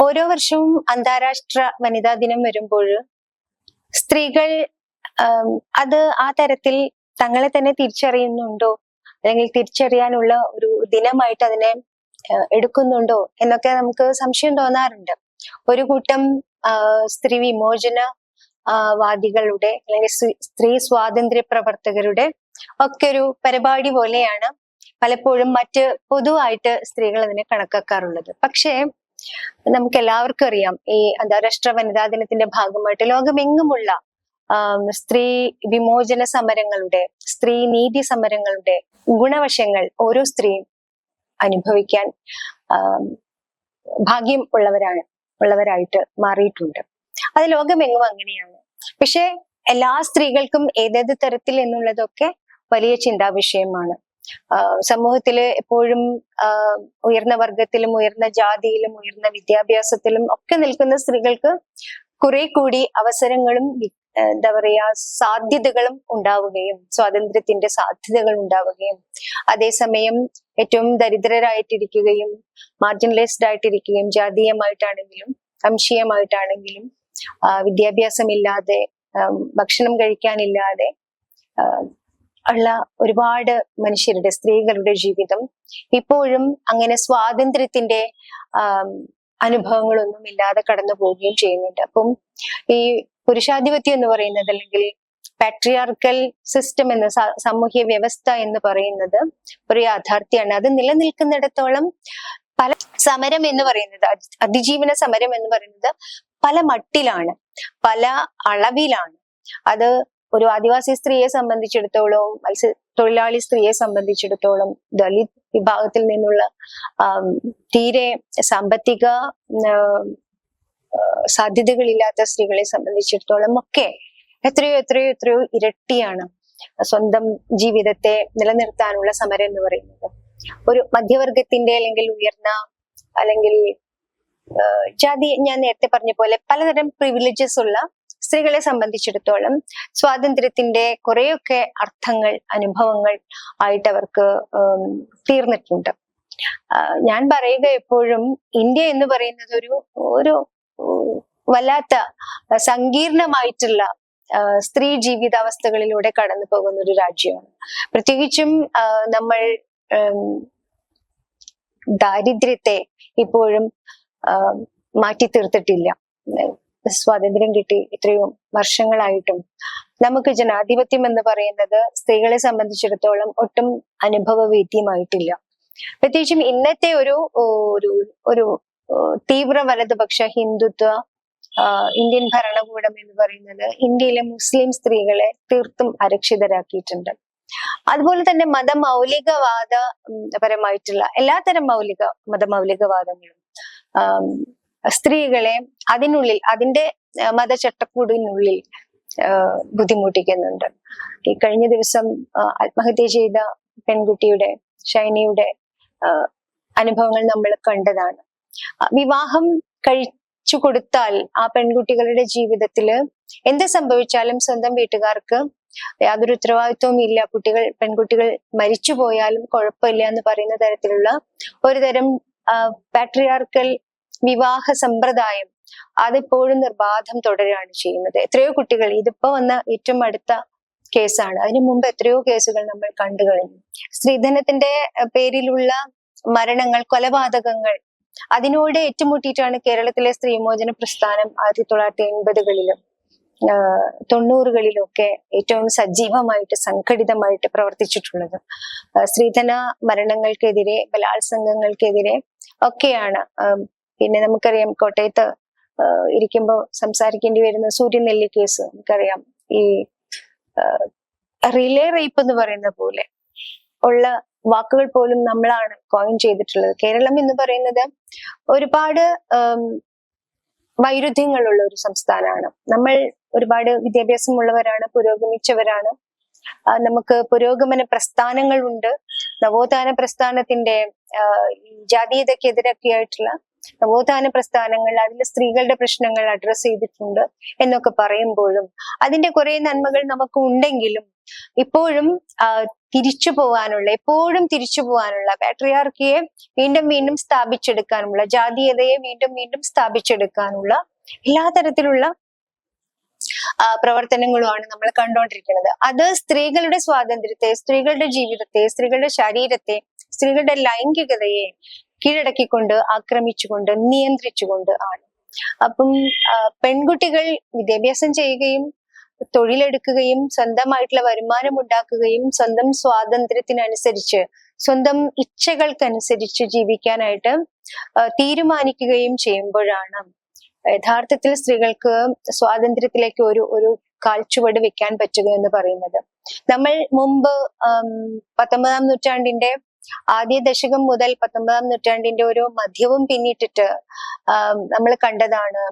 ഓരോ വർഷവും അന്താരാഷ്ട്ര വനിതാ ദിനം വരുമ്പോൾ സ്ത്രീകൾ അത് ആ തരത്തിൽ തങ്ങളെ തന്നെ തിരിച്ചറിയുന്നുണ്ടോ, അല്ലെങ്കിൽ തിരിച്ചറിയാനുള്ള ഒരു ദിനമായിട്ട് അതിനെ എടുക്കുന്നുണ്ടോ എന്നൊക്കെ നമുക്ക് സംശയം തോന്നാറുണ്ട്. ഒരു കൂട്ടം സ്ത്രീ വിമോചന വാദികളുടെ അല്ലെങ്കിൽ സ്ത്രീ സ്വാതന്ത്ര്യ പ്രവർത്തകരുടെ ഒക്കെ ഒരു പരിപാടി പോലെയാണ് പലപ്പോഴും മറ്റ് പൊതുവായിട്ട് സ്ത്രീകൾ അതിനെ കണക്കാക്കാറുള്ളത്. പക്ഷേ നമുക്ക് എല്ലാവർക്കും അറിയാം, ഈ അന്താരാഷ്ട്ര വനിതാ ദിനത്തിന്റെ ഭാഗമായിട്ട് ലോകമെങ്ങുമുള്ള സ്ത്രീ വിമോചന സമരങ്ങളുടെ, സ്ത്രീ നീതി സമരങ്ങളുടെ ഗുണവശങ്ങൾ ഓരോ സ്ത്രീയും അനുഭവിക്കാൻ ഭാഗ്യം ഉള്ളവരായിട്ട് മാറിയിട്ടുണ്ട്. അത് ലോകമെങ്ങും അങ്ങനെയാണ്. പക്ഷെ എല്ലാ സ്ത്രീകൾക്കും ഏതേത് തരത്തിൽ എന്നുള്ളതൊക്കെ വലിയ ചിന്താ വിഷയമാണ്. സമൂഹത്തില് എപ്പോഴും ഉയർന്ന വർഗത്തിലും ഉയർന്ന ജാതിയിലും ഉയർന്ന വിദ്യാഭ്യാസത്തിലും ഒക്കെ നിൽക്കുന്ന സ്ത്രീകൾക്ക് കുറെ കൂടി അവസരങ്ങളും എന്താ പറയാ സാധ്യതകളും ഉണ്ടാവുകയും സ്വാതന്ത്ര്യത്തിന്റെ സാധ്യതകൾ ഉണ്ടാവുകയും അതേസമയം ഏറ്റവും ദരിദ്രരായിട്ടിരിക്കുകയും മാർജിനലൈസ്ഡ് ആയിട്ടിരിക്കുകയും ജാതീയമായിട്ടാണെങ്കിലും വംശീയമായിട്ടാണെങ്കിലും വിദ്യാഭ്യാസമില്ലാതെ ഭക്ഷണം കഴിക്കാനില്ലാതെ ഉള്ള ഒരുപാട് മനുഷ്യരുടെ, സ്ത്രീകളുടെ ജീവിതം ഇപ്പോഴും അങ്ങനെ സ്വാതന്ത്ര്യത്തിന്റെ അനുഭവങ്ങളൊന്നും ഇല്ലാതെ കടന്നു പോവുകയും ചെയ്യുന്നുണ്ട്. അപ്പം ഈ പുരുഷാധിപത്യം എന്ന് പറയുന്നത്, അല്ലെങ്കിൽ പാട്രിയാർക്കൽ സിസ്റ്റം എന്ന സാമൂഹ്യ വ്യവസ്ഥ എന്ന് പറയുന്നത് ഒരു യാഥാർത്ഥ്യമാണ്. അത് നിലനിൽക്കുന്നിടത്തോളം പല സമരം എന്ന് പറയുന്നത്, അതിജീവന സമരം എന്ന് പറയുന്നത് പല മട്ടിലാണ്, പല അളവിലാണ്. അത് ഒരു ആദിവാസി സ്ത്രീയെ സംബന്ധിച്ചിടത്തോളം, തൊഴിലാളി സ്ത്രീയെ സംബന്ധിച്ചിടത്തോളം, ദളിത് വിഭാഗത്തിൽ നിന്നുള്ള തീരെ സാമ്പത്തിക സാധ്യതകളില്ലാത്ത സ്ത്രീകളെ സംബന്ധിച്ചിടത്തോളം ഒക്കെ എത്രയോ ഇരട്ടിയാണ് സ്വന്തം ജീവിതത്തെ നിലനിർത്താനുള്ള സമരം എന്ന് പറയുന്നത്. ഒരു മധ്യവർഗത്തിന്റെ അല്ലെങ്കിൽ ഉയർന്ന അല്ലെങ്കിൽ ജാതി, ഞാൻ നേരത്തെ പറഞ്ഞ പോലെ പലതരം പ്രിവിലേജസ് ഉള്ള സ്ത്രീകളെ സംബന്ധിച്ചിടത്തോളം സ്വാതന്ത്ര്യത്തിന്റെ കുറെയൊക്കെ അർത്ഥങ്ങൾ, അനുഭവങ്ങൾ ആയിട്ട് അവർക്ക് തീർന്നിട്ടുണ്ട്. ഞാൻ പറയുക എപ്പോഴും ഇന്ത്യ എന്ന് പറയുന്നത് ഒരു വല്ലാത്ത സങ്കീർണമായിട്ടുള്ള സ്ത്രീ ജീവിതാവസ്ഥകളിലൂടെ കടന്നു പോകുന്ന ഒരു രാജ്യമാണ്. പ്രത്യേകിച്ചും നമ്മൾ ദാരിദ്ര്യത്തെ ഇപ്പോഴും മാറ്റി തീർത്തിട്ടില്ല. സ്വാതന്ത്ര്യം കിട്ടി ഇത്രയും വർഷങ്ങളായിട്ടും നമുക്ക് ജനാധിപത്യം എന്ന് പറയുന്നത് സ്ത്രീകളെ സംബന്ധിച്ചിടത്തോളം ഒട്ടും അനുഭവവേദ്യമായിട്ടില്ല. പ്രത്യേകിച്ചും ഇന്നത്തെ ഒരു തീവ്ര വലതുപക്ഷ ഹിന്ദുത്വ ഇന്ത്യൻ ഭരണകൂടം എന്ന് പറയുന്നത് ഇന്ത്യയിലെ മുസ്ലിം സ്ത്രീകളെ തീർത്തും അരക്ഷിതരാക്കിയിട്ടുണ്ട്. അതുപോലെ തന്നെ മതമൗലികവാദപരമായിട്ടുള്ള എല്ലാത്തരം മതമൗലികവാദങ്ങളും സ്ത്രീകളെ അതിന്റെ മതചട്ടക്കൂടിനുള്ളിൽ ബുദ്ധിമുട്ടിക്കുന്നുണ്ട്. ഈ കഴിഞ്ഞ ദിവസം ആത്മഹത്യ ചെയ്ത പെൺകുട്ടിയുടെ, ഷൈനിയുടെ അനുഭവങ്ങൾ നമ്മൾ കണ്ടതാണ്. വിവാഹം കഴിച്ചു കൊടുത്താൽ ആ പെൺകുട്ടികളുടെ ജീവിതത്തില് എന്ത് സംഭവിച്ചാലും സ്വന്തം വീട്ടുകാർക്ക് യാതൊരു ഉത്തരവാദിത്വവും ഇല്ല. പെൺകുട്ടികൾ മരിച്ചു പോയാലും കുഴപ്പമില്ല എന്ന് പറയുന്ന തരത്തിലുള്ള ഒരുതരം പാട്രിയാർക്കൽ വിവാഹ സമ്പ്രദായം അതിപ്പോഴും നിർബാധം തുടരുകയാണ് ചെയ്യുന്നത്. എത്രയോ കുട്ടികൾ, ഇതിപ്പോ വന്ന ഏറ്റവും അടുത്ത കേസാണ്, അതിനു മുമ്പ് എത്രയോ കേസുകൾ നമ്മൾ കണ്ടു കഴിഞ്ഞു. സ്ത്രീധനത്തിന്റെ പേരിലുള്ള മരണങ്ങൾ, കൊലപാതകങ്ങൾ, അതിനോട് ഏറ്റുമുട്ടിയിട്ടാണ് കേരളത്തിലെ സ്ത്രീമോചന പ്രസ്ഥാനം 1980-കളിലും 90-കളിലും ഒക്കെ ഏറ്റവും സജീവമായിട്ട് സംഘടിതമായിട്ട് പ്രവർത്തിച്ചിട്ടുള്ളത്. സ്ത്രീധന മരണങ്ങൾക്കെതിരെ, ബലാത്സംഗങ്ങൾക്കെതിരെ ഒക്കെയാണ്. പിന്നെ നമുക്കറിയാം, കോട്ടയത്ത് ഇരിക്കുമ്പോൾ സംസാരിക്കേണ്ടി വരുന്ന സൂര്യനെല്ലി കേസ് നമുക്കറിയാം. ഈ റിലേ റേപ്പ് എന്ന് പറയുന്ന പോലെ ഉള്ള വാക്കുകൾ പോലും നമ്മളാണ് കോയിൻ ചെയ്തിട്ടുള്ളത്. കേരളം എന്ന് പറയുന്നത് ഒരുപാട് വൈരുദ്ധ്യങ്ങളുള്ള ഒരു സംസ്ഥാനമാണ്. നമ്മൾ ഒരുപാട് വിദ്യാഭ്യാസമുള്ളവരാണ്, പുരോഗമിച്ചവരാണ്. നമുക്ക് പുരോഗമന പ്രസ്ഥാനങ്ങളുണ്ട്. നവോത്ഥാന പ്രസ്ഥാനത്തിന്റെ ജാതീയതയ്ക്കെതിരൊക്കെ ആയിട്ടുള്ള നവോത്ഥാന പ്രസ്ഥാനങ്ങൾ, അതിലെ സ്ത്രീകളുടെ പ്രശ്നങ്ങൾ അഡ്രസ് ചെയ്തിട്ടുണ്ട് എന്നൊക്കെ പറയുമ്പോഴും അതിന്റെ കുറെ നന്മകൾ നമുക്ക് ഉണ്ടെങ്കിലും ഇപ്പോഴും തിരിച്ചു പോകാനുള്ള, എപ്പോഴും തിരിച്ചു പോകാനുള്ള, പാട്രിയാർക്കിയെ വീണ്ടും വീണ്ടും സ്ഥാപിച്ചെടുക്കാനുള്ള, ജാതീയതയെ വീണ്ടും വീണ്ടും സ്ഥാപിച്ചെടുക്കാനുള്ള എല്ലാ തരത്തിലുള്ള പ്രവർത്തനങ്ങളുമാണ് നമ്മൾ കണ്ടുകൊണ്ടിരിക്കുന്നത്. അത് സ്ത്രീകളുടെ സ്വാതന്ത്ര്യത്തെ, സ്ത്രീകളുടെ ജീവിതത്തെ, സ്ത്രീകളുടെ ശരീരത്തെ, സ്ത്രീകളുടെ ലൈംഗികതയെ കീഴടക്കിക്കൊണ്ട്, ആക്രമിച്ചുകൊണ്ട്, നിയന്ത്രിച്ചുകൊണ്ട് ആണ്. അപ്പം പെൺകുട്ടികൾ വിദ്യാഭ്യാസം ചെയ്യുകയും തൊഴിലെടുക്കുകയും സ്വന്തമായിട്ടുള്ള വരുമാനം ഉണ്ടാക്കുകയും സ്വന്തം സ്വാതന്ത്ര്യത്തിനനുസരിച്ച്, സ്വന്തം ഇച്ഛകൾക്കനുസരിച്ച് ജീവിക്കാനായിട്ട് തീരുമാനിക്കുകയും ചെയ്യുമ്പോഴാണ് യഥാർത്ഥത്തിൽ സ്ത്രീകൾക്ക് സ്വാതന്ത്ര്യത്തിലേക്ക് ഒരു കാൽച്ചുവട് വെക്കാൻ പറ്റുക എന്ന് പറയുന്നത്. നമ്മൾ മുമ്പ് 19-ാം നൂറ്റാണ്ടിന്റെ ആദ്യ ദശകം മുതൽ 19-ാം നൂറ്റാണ്ടിന്റെ ഒരു മധ്യവും പിന്നിട്ടിട്ട് നമ്മൾ കണ്ടതാണ്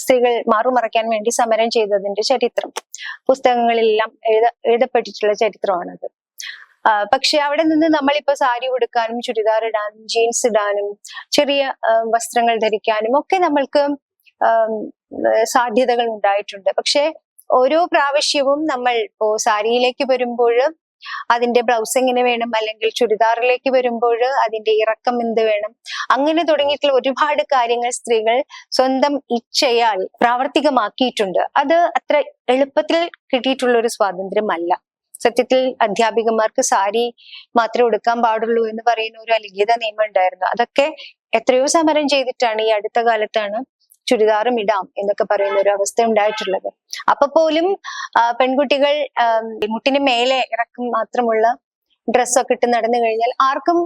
സ്ത്രീകൾ മാറുമറയ്ക്കാൻ വേണ്ടി സമരം ചെയ്തതിന്റെ ചരിത്രം. പുസ്തകങ്ങളിലെല്ലാം എഴുതപ്പെട്ടിട്ടുള്ള ചരിത്രമാണത്. പക്ഷെ അവിടെ നിന്ന് നമ്മളിപ്പോ സാരി ഉടുക്കാനും ചുരിദാർ ഇടാനും ജീൻസ് ഇടാനും ചെറിയ വസ്ത്രങ്ങൾ ധരിക്കാനും ഒക്കെ നമ്മൾക്ക് സാധ്യതകൾ ഉണ്ടായിട്ടുണ്ട്. പക്ഷെ ഓരോ പ്രാവശ്യവും നമ്മൾ ഇപ്പോ സാരിയിലേക്ക് വരുമ്പോൾ അതിന്റെ ബ്ലൗസ് എങ്ങനെ വേണം, അല്ലെങ്കിൽ ചുരിദാറിലേക്ക് വരുമ്പോൾ അതിന്റെ ഇറക്കം എന്ത് വേണം, അങ്ങനെ തുടങ്ങിയിട്ടുള്ള ഒരുപാട് കാര്യങ്ങൾ സ്ത്രീകൾ സ്വന്തം ഇച്ഛയാൽ പ്രാവർത്തികമാക്കിയിട്ടുണ്ട്. അത് അത്ര എളുപ്പത്തിൽ കിട്ടിയിട്ടുള്ള ഒരു സ്വാതന്ത്ര്യമല്ല. സത്യത്തിൽ അധ്യാപികമാർക്ക് സാരി മാത്രമേ ഉടുക്കാൻ പാടുള്ളൂ എന്ന് പറയുന്ന ഒരു അലിഖിത നിയമം ഉണ്ടായിരുന്നു. അതൊക്കെ എത്രയോ സമരം ചെയ്തിട്ടാണ് ഈ അടുത്ത കാലത്താണ് ചുരിദാറും ഇടാം എന്നൊക്കെ പറയുന്ന ഒരു അവസ്ഥ ഉണ്ടായിട്ടുള്ളത്. അപ്പൊ പോലും പെൺകുട്ടികൾ മുട്ടിന് മേലെ ഇറക്കം മാത്രമുള്ള ഡ്രസ്സൊക്കെ ഇട്ട് നടന്നു കഴിഞ്ഞാൽ ആർക്കും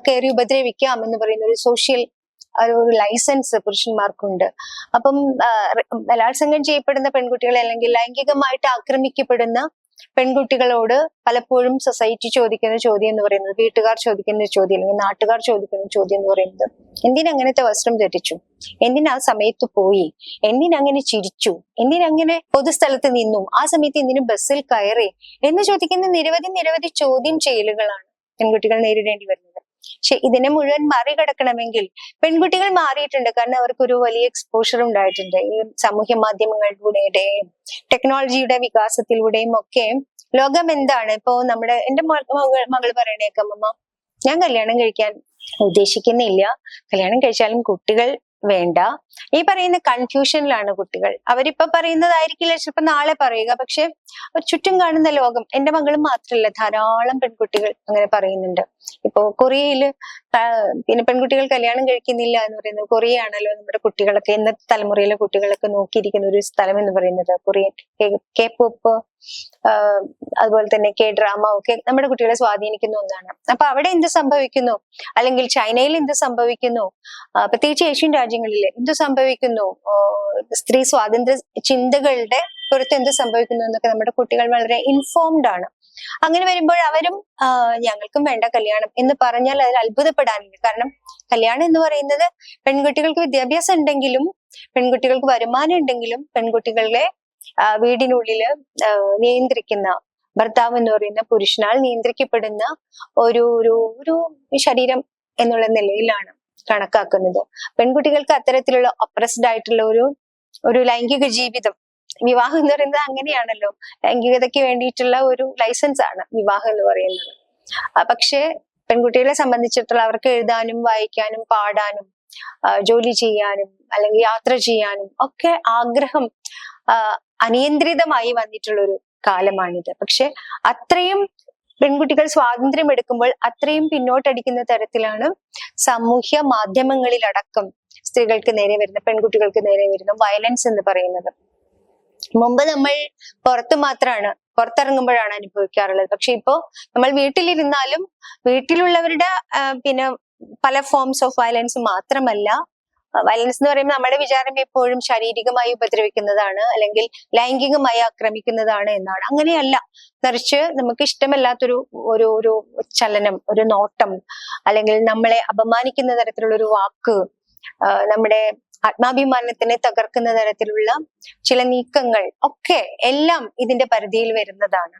കയറി ഉപദ്രവിക്കാം എന്ന് പറയുന്ന ഒരു സോഷ്യൽ ഒരു ലൈസൻസ് പുരുഷന്മാർക്കുണ്ട്. അപ്പം ബലാത്സംഗം ചെയ്യപ്പെടുന്ന പെൺകുട്ടികൾ അല്ലെങ്കിൽ ലൈംഗികമായിട്ട് ആക്രമിക്കപ്പെടുന്ന പെൺകുട്ടികളോട് പലപ്പോഴും സൊസൈറ്റി ചോദിക്കുന്ന ചോദ്യം എന്ന് പറയുന്നത്, വീട്ടുകാർ ചോദിക്കുന്ന ചോദ്യം അല്ലെങ്കിൽ നാട്ടുകാർ ചോദിക്കുന്ന ചോദ്യം എന്ന് പറയുന്നത്, എന്തിനങ്ങനത്തെ വസ്ത്രം ധരിച്ചു, എന്തിനാ സമയത്ത് പോയി, എന്തിനങ്ങനെ ചിരിച്ചു, എന്തിനങ്ങനെ പൊതുസ്ഥലത്ത് നിന്നു, ആ സമയത്ത് എന്തിനു ബസ്സിൽ കയറി എന്ന് ചോദിക്കുന്ന നിരവധി ചോദ്യം ചെയ്യലുകളാണ് പെൺകുട്ടികൾ നേരിടേണ്ടി വരുന്നത്. പക്ഷെ ഇതിനെ മുഴുവൻ മറികടക്കണമെങ്കിൽ പെൺകുട്ടികൾ മാറിയിട്ടുണ്ട്. കാരണം അവർക്കൊരു വലിയ എക്സ്പോഷർ ഉണ്ടായിട്ടുണ്ട്. ഈ സാമൂഹ്യ മാധ്യമങ്ങളിലൂടെയും ടെക്നോളജിയുടെ വികാസത്തിലൂടെയും ഒക്കെ ലോകം എന്താണ് ഇപ്പോ എന്റെ മകൾ പറയണേക്കാം, അമ്മ ഞാൻ കല്യാണം കഴിക്കാൻ ഉദ്ദേശിക്കുന്നില്ല, കല്യാണം കഴിച്ചാലും കുട്ടികൾ വേണ്ട. ഈ പറയുന്ന കൺഫ്യൂഷനിലാണ് കുട്ടികൾ. അവരിപ്പൊ പറയുന്നതായിരിക്കില്ല ചിലപ്പോ നാളെ പറയുക. പക്ഷെ ചുറ്റും കാണുന്ന ലോകം, എന്റെ മകളും മാത്രമല്ല, ധാരാളം പെൺകുട്ടികൾ അങ്ങനെ പറയുന്നുണ്ട്. ഇപ്പോ കൊറിയയില് പിന്നെ പെൺകുട്ടികൾ കല്യാണം കഴിക്കുന്നില്ല എന്ന് പറയുന്നത്, കൊറിയ ആണല്ലോ നമ്മുടെ കുട്ടികളൊക്കെ, ഇന്നത്തെ തലമുറയിലെ കുട്ടികളൊക്കെ നോക്കിയിരിക്കുന്ന ഒരു സ്ഥലം എന്ന് പറയുന്നത്. കൊറിയൻ കെ പോപ്പ്, അതുപോലെ തന്നെ കെ ഡ്രാമ ഒക്കെ നമ്മുടെ കുട്ടികളെ സ്വാധീനിക്കുന്ന ഒന്നാണ്. അപ്പൊ അവിടെ എന്ത് സംഭവിക്കുന്നു, അല്ലെങ്കിൽ ചൈനയിൽ എന്ത് സംഭവിക്കുന്നു, പ്രത്യേകിച്ച് ഏഷ്യൻ രാജ്യങ്ങളിൽ എന്ത് സംഭവിക്കുന്നു, സ്ത്രീ സ്വാതന്ത്ര്യ ചിന്തകളുടെ പുറത്ത് എന്ത് സംഭവിക്കുന്നു എന്നൊക്കെ നമ്മുടെ കുട്ടികൾ വളരെ ഇൻഫോംഡ് ആണ്. അങ്ങനെ വരുമ്പോൾ അവരും ഞങ്ങൾക്കും വേണ്ട കല്യാണം എന്ന് പറഞ്ഞാൽ അതിൽ അത്ഭുതപ്പെടാനില്ല. കാരണം കല്യാണം എന്ന് പറയുന്നത് പെൺകുട്ടികൾക്ക് വിദ്യാഭ്യാസം ഉണ്ടെങ്കിലും, പെൺകുട്ടികൾക്ക് വരുമാനം ഉണ്ടെങ്കിലും, പെൺകുട്ടികളെ വീടിനുള്ളില് നിയന്ത്രിക്കുന്ന ഭർത്താവ് എന്ന് പറയുന്ന പുരുഷനാൽ നിയന്ത്രിക്കപ്പെടുന്ന ഒരു ശരീരം എന്നുള്ള നിലയിലാണ് കണക്കാക്കുന്നത്. പെൺകുട്ടികൾക്ക് അത്തരത്തിലുള്ള ഒപ്രസ്ഡ് ആയിട്ടുള്ള ഒരു ലൈംഗിക ജീവിതം, വിവാഹം എന്ന് പറയുന്നത് അങ്ങനെയാണല്ലോ, ലൈംഗികതയ്ക്ക് വേണ്ടിയിട്ടുള്ള ഒരു ലൈസൻസ് ആണ് വിവാഹം എന്ന് പറയുന്നത്. പക്ഷെ പെൺകുട്ടികളെ സംബന്ധിച്ചിടത്തോളം അവർക്ക് എഴുതാനും വായിക്കാനും പാടാനും ജോലി ചെയ്യാനും അല്ലെങ്കിൽ യാത്ര ചെയ്യാനും ഒക്കെ ആഗ്രഹം അനിയന്ത്രിതമായി വന്നിട്ടുള്ള ഒരു കാലമാണിത്. പക്ഷെ അത്രയും പെൺകുട്ടികൾ സ്വാതന്ത്ര്യം എടുക്കുമ്പോൾ അത്രയും പിന്നോട്ടടിക്കുന്ന തരത്തിലാണ് സാമൂഹ്യ മാധ്യമങ്ങളിലടക്കം സ്ത്രീകൾക്ക് നേരെ വരുന്ന, പെൺകുട്ടികൾക്ക് നേരെ വരുന്ന വയലൻസ് എന്ന് പറയുന്നത്. മുമ്പ് നമ്മൾ പുറത്തിറങ്ങുമ്പോഴാണ് അനുഭവിക്കാറുള്ളത്. പക്ഷെ ഇപ്പോ നമ്മൾ വീട്ടിലിരുന്നാലും വീട്ടിലുള്ളവരുടെ പിന്നെ പല ഫോംസ് ഓഫ് വയലൻസ് മാത്രമല്ല, വയലൻസ് എന്ന് പറയുമ്പോൾ നമ്മുടെ വിചാരം എപ്പോഴും ശാരീരികമായി ഉപദ്രവിക്കുന്നതാണ് അല്ലെങ്കിൽ ലൈംഗികമായി ആക്രമിക്കുന്നതാണ് എന്നാണ്. അങ്ങനെയല്ല, മറിച്ച് നമുക്ക് ഇഷ്ടമല്ലാത്തൊരു ഒരു ചലനം, ഒരു നോട്ടം, അല്ലെങ്കിൽ നമ്മളെ അപമാനിക്കുന്ന തരത്തിലുള്ള ഒരു വാക്ക്, നമ്മുടെ ആത്മാഭിമാനത്തിനെ തകർക്കുന്ന തരത്തിലുള്ള ചില നീക്കങ്ങൾ ഒക്കെ എല്ലാം ഇതിന്റെ പരിധിയിൽ വരുന്നതാണ്.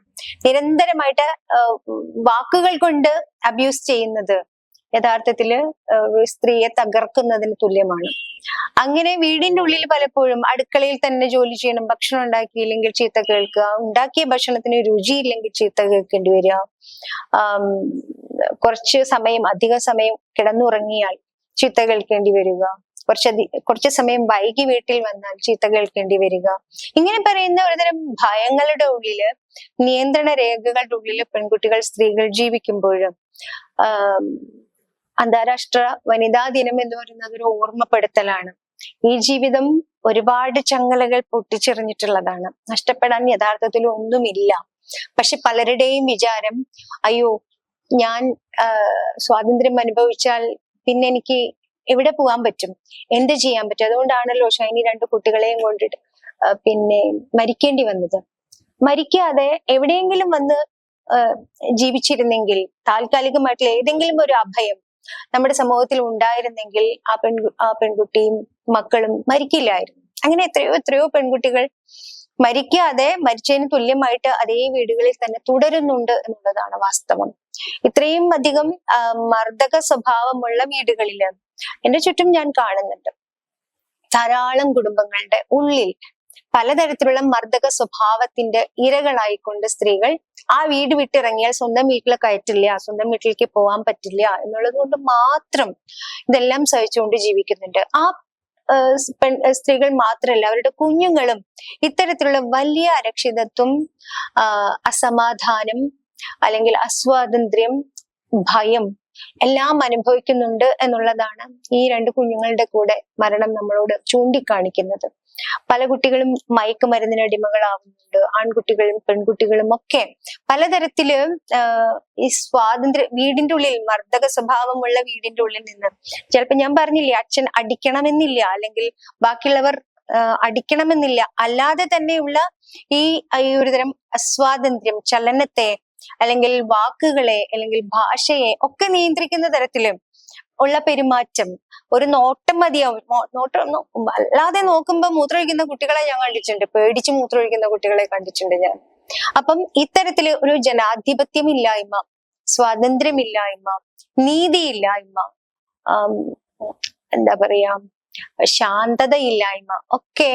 നിരന്തരമായിട്ട് വാക്കുകൾ കൊണ്ട് അബ്യൂസ് ചെയ്യുന്നത്, യഥാർത്ഥത്തില് ഒരു സ്ത്രീയെ തകർക്കുന്നതിന് തുല്യമാണ്. അങ്ങനെ വീടിന്റെ ഉള്ളിൽ പലപ്പോഴും അടുക്കളയിൽ തന്നെ ജോലി ചെയ്യണം, ഭക്ഷണം ഉണ്ടാക്കിയില്ലെങ്കിൽ ചീത്ത കേൾക്കുക, ഉണ്ടാക്കിയ ഭക്ഷണത്തിന് രുചിയില്ലെങ്കിൽ ചീത്ത കേൾക്കേണ്ടി വരിക, കുറച്ച് സമയം അധിക സമയം കിടന്നുറങ്ങിയാൽ ചീത്ത കേൾക്കേണ്ടി വരിക, കുറച്ച് സമയം വൈകി വീട്ടിൽ വന്നാൽ ചീത്ത കേൾക്കേണ്ടി വരിക. ഇങ്ങനെ പറയുന്ന ഒരുതരം ഭയങ്ങളുടെ ഉള്ളില്, നിയന്ത്രണ രേഖകളുടെ ഉള്ളില് പെൺകുട്ടികൾ, സ്ത്രീകൾ ജീവിക്കുമ്പോഴും അന്താരാഷ്ട്ര വനിതാ ദിനം എന്ന് പറയുന്നത് ഒരു ഓർമ്മപ്പെടുത്തലാണ്. ഈ ജീവിതം ഒരുപാട് ചങ്ങലകൾ പൊട്ടിച്ചെറിഞ്ഞിട്ടുള്ളതാണ്. നഷ്ടപ്പെടാൻ യഥാർത്ഥത്തിൽ ഒന്നുമില്ല. പക്ഷെ പലരുടെയും വിചാരം, അയ്യോ ഞാൻ സ്വാതന്ത്ര്യം അനുഭവിച്ചാൽ പിന്നെ എനിക്ക് എവിടെ പോകാൻ പറ്റും, എന്ത് ചെയ്യാൻ പറ്റും? അതുകൊണ്ടാണല്ലോ ഷൈനി 2 കുട്ടികളെയും കൊണ്ടിട്ട് പിന്നെ മരിക്കേണ്ടി വന്നത്. മരിക്കാതെ എവിടെയെങ്കിലും വന്ന് ജീവിച്ചിരുന്നെങ്കിൽ, താൽക്കാലികമായിട്ടുള്ള ഏതെങ്കിലും ഒരു അഭയം നമ്മുടെ സമൂഹത്തിൽ ഉണ്ടായിരുന്നെങ്കിൽ ആ പെൺകുട്ടിയും മക്കളും മരിക്കില്ലായിരുന്നു. അങ്ങനെ എത്രയോ പെൺകുട്ടികൾ മരിക്കാതെ മരിച്ചതിന് തുല്യമായിട്ട് അതേ വീടുകളിൽ തന്നെ തുടരുന്നുണ്ട് എന്നുള്ളതാണ് വാസ്തവം. ഇത്രയും അധികം മർദ്ദക സ്വഭാവമുള്ള വീടുകളില് എന്റെ ചുറ്റും ഞാൻ കാണുന്നുണ്ട്. ധാരാളം കുടുംബങ്ങളുടെ ഉള്ളിൽ പലതരത്തിലുള്ള മർദ്ദക സ്വഭാവത്തിന്റെ ഇരകളായിക്കൊണ്ട് സ്ത്രീകൾ ആ വീട് വിട്ടിറങ്ങിയാൽ സ്വന്തം വീട്ടിൽ കയറ്റില്ല, സ്വന്തം വീട്ടിലേക്ക് പോകാൻ പറ്റില്ല എന്നുള്ളത് കൊണ്ട് മാത്രം ഇതെല്ലാം സഹിച്ചുകൊണ്ട് ജീവിക്കുന്നുണ്ട്. ആ സ്ത്രീകൾ മാത്രമല്ല, അവരുടെ കുഞ്ഞുങ്ങളും ഇത്തരത്തിലുള്ള വലിയ അരക്ഷിതത്വം, അസമാധാനം, അല്ലെങ്കിൽ അസ്വാതന്ത്ര്യം, ഭയം എല്ലാം അനുഭവിക്കുന്നുണ്ട് എന്നുള്ളതാണ് ഈ 2 കുഞ്ഞുങ്ങളുടെ കൂടെ മരണം നമ്മളോട് ചൂണ്ടിക്കാണിക്കുന്നത്. പല കുട്ടികളും മയക്കുമരുന്നിന് അടിമകളാവുന്നുണ്ട്. ആൺകുട്ടികളും പെൺകുട്ടികളും ഒക്കെ പലതരത്തില് ഈ വീടിന്റെ ഉള്ളിൽ, മർദ്ദക സ്വഭാവമുള്ള വീടിന്റെ ഉള്ളിൽ നിന്ന്, ചിലപ്പോ ഞാൻ പറഞ്ഞില്ലേ, അച്ഛൻ അടിക്കണമെന്നില്ല, അല്ലെങ്കിൽ ബാക്കിയുള്ളവർ അടിക്കണമെന്നില്ല, അല്ലാതെ തന്നെയുള്ള ഈ ഒരുതരം അസ്വാതന്ത്ര്യം, ചലനത്തെ അല്ലെങ്കിൽ വാക്കുകളെ അല്ലെങ്കിൽ ഭാഷയെ ഒക്കെ നിയന്ത്രിക്കുന്ന തരത്തില് ഉള്ള പെരുമാറ്റം, ഒരു നോട്ടം മതിയാവും. അല്ലാതെ നോക്കുമ്പോ മൂത്രമൊഴിക്കുന്ന കുട്ടികളെ ഞാൻ കണ്ടിട്ടുണ്ട്, പേടിച്ച് മൂത്രമൊഴിക്കുന്ന കുട്ടികളെ കണ്ടിട്ടുണ്ട് ഞാൻ. അപ്പം ഇത്തരത്തില് ഒരു ജനാധിപത്യമില്ലായ്മ, സ്വാതന്ത്ര്യമില്ലായ്മ, നീതിയില്ലായ്മ, എന്താ പറയാ, ശാന്തതയില്ലായ്മ ഒക്കെ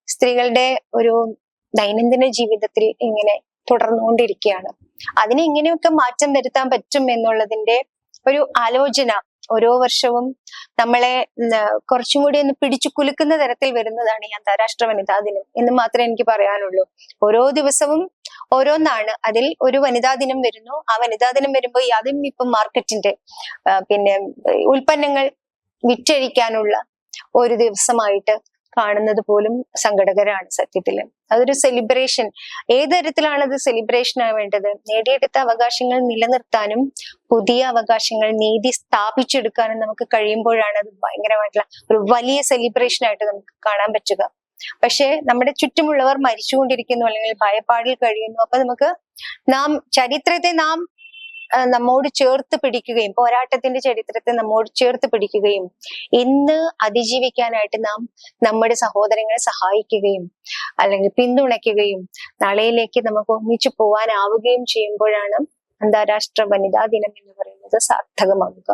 സ്ത്രീകളുടെ ഒരു ദൈനംദിന ജീവിതത്തിൽ ഇങ്ങനെ തുടർന്നുകൊണ്ടിരിക്കുകയാണ്. അതിനെ ഇങ്ങനെയൊക്കെ മാറ്റം വരുത്താൻ പറ്റും എന്നുള്ളതിന്റെ ഒരു ആലോചന ഓരോ വർഷവും നമ്മളെ കുറച്ചും കൂടി ഒന്ന് പിടിച്ചു കുലുക്കുന്ന തരത്തിൽ വരുന്നതാണ് ഈ അന്താരാഷ്ട്ര വനിതാ ദിനം എന്ന് മാത്രമേ എനിക്ക് പറയാനുള്ളൂ. ഓരോ ദിവസവും ഓരോന്നാണ്. അതിൽ ഒരു വനിതാ ദിനം വരുന്നു. ആ വനിതാ ദിനം വരുമ്പോൾ അതും ഇപ്പം മാർക്കറ്റിന്റെ പിന്നെ ഉൽപ്പന്നങ്ങൾ വിറ്റഴിക്കാനുള്ള ഒരു ദിവസമായിട്ട് കാണുന്നത് പോലും സങ്കടകരമാണ് സത്യത്തില്. അതൊരു സെലിബ്രേഷൻ, ഏത് തരത്തിലാണ് അത് സെലിബ്രേഷൻ ആവേണ്ടത്? നേടിയെടുത്ത അവകാശങ്ങൾ നിലനിർത്താനും പുതിയ അവകാശങ്ങൾ, നീതി സ്ഥാപിച്ചെടുക്കാനും നമുക്ക് കഴിയുമ്പോഴാണ് അത് ഭയങ്കരമായിട്ടുള്ള ഒരു വലിയ സെലിബ്രേഷൻ ആയിട്ട് നമുക്ക് കാണാൻ പറ്റുക. പക്ഷെ നമ്മുടെ ചുറ്റുമുള്ളവർ മരിച്ചുകൊണ്ടിരിക്കുന്നു, അല്ലെങ്കിൽ ഭയപ്പാടിൽ കഴിയുന്നു. അപ്പൊ നമുക്ക് ചരിത്രത്തെ നമ്മോട് ചേർത്ത് പിടിക്കുകയും, പോരാട്ടത്തിന്റെ ചരിത്രത്തെ നമ്മോട് ചേർത്ത് പിടിക്കുകയും, ഇന്ന് അതിജീവിക്കാനായിട്ട് നാം നമ്മുടെ സഹോദരങ്ങളെ സഹായിക്കുകയും അല്ലെങ്കിൽ പിന്തുണയ്ക്കുകയും നാളെയിലേക്ക് നമുക്ക് ഒന്നിച്ചു പോകാനാവുകയും ചെയ്യുമ്പോഴാണ് അന്താരാഷ്ട്ര വനിതാ ദിനം എന്ന് പറയുന്നത് സാർത്ഥകമാകുക.